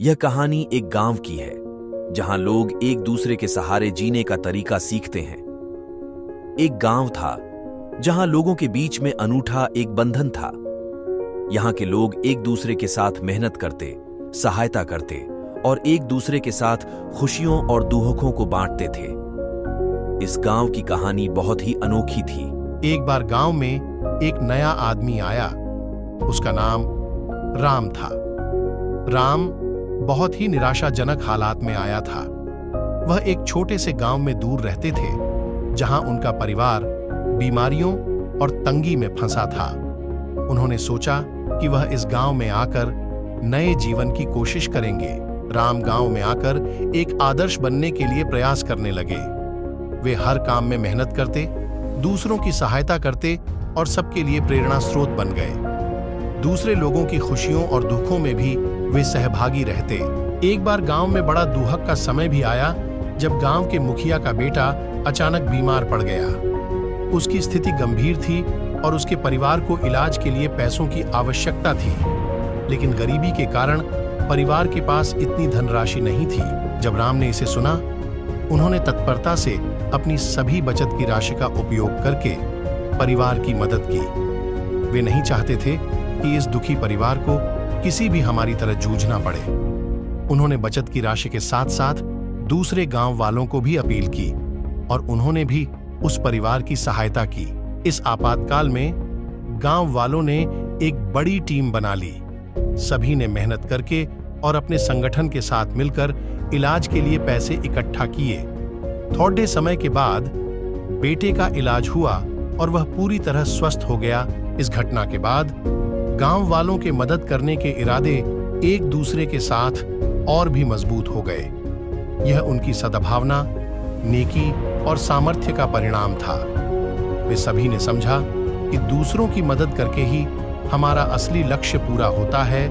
यह कहानी एक गांव की है जहां लोग एक दूसरे के सहारे जीने का तरीका सीखते हैं। एक गांव था जहां लोगों के बीच में अनूठा एक बंधन था। यहां के लोग एक दूसरे के साथ मेहनत करते, सहायता करते और एक दूसरे के साथ खुशियों और दुखों को बांटते थे। इस गांव की कहानी बहुत ही अनोखी थी। एक बार गांव में एक नया आदमी आया। उसका नाम राम था। राम बहुत ही निराशाजनक हालात में आया था। वह एक छोटे से गांव में दूर रहते थे, जहां उनका परिवार बीमारियों और तंगी में फंसा था। उन्होंने सोचा कि वह इस गांव में आकर नए जीवन की कोशिश करेंगे। राम गांव में आकर एक आदर्श बनने के लिए प्रयास करने लगे। वे हर काम में मेहनत करते, दूसरों की सहायता करते और सबके लिए प्रेरणा स्रोत बन गए। दूसरे लोगों की खुशियों और दुखों में भी वे सहभागी रहते। एक बार गांव में बड़ा दुहक का समय भी आया जब गांव के मुखिया का बेटा अचानक बीमार पड़ गया। उसकी स्थिति गंभीर थी और उसके परिवार को इलाज के लिए पैसों की आवश्यकता थी, लेकिन गरीबी के कारण परिवार के पास इतनी धनराशि नहीं थी। जब राम ने इसे सुना, उन्होंने तत्परता से अपनी सभी बचत की राशि का उपयोग करके परिवार की मदद की। वे नहीं चाहते थे कि इस दुखी परिवार को किसी भी हमारी तरह जूझना पड़े। उन्होंने बचत की राशि के साथ साथ दूसरे गांव वालों को भी अपील की और उन्होंने भी उस परिवार की सहायता की। इस आपातकाल में गांव वालों ने एक बड़ी टीम बना ली। सभी ने मेहनत करके और अपने संगठन के साथ मिलकर इलाज के लिए पैसे इकट्ठा किए। थोड़े समय के बाद बेटे का इलाज हुआ और वह पूरी तरह स्वस्थ हो गया। इस घटना के बाद गांव वालों के मदद करने के इरादे एक दूसरे के साथ और भी मजबूत हो गए। यह उनकी सद्भावना, नेकी और सामर्थ्य का परिणाम था। वे सभी ने समझा कि दूसरों की मदद करके ही हमारा असली लक्ष्य पूरा होता है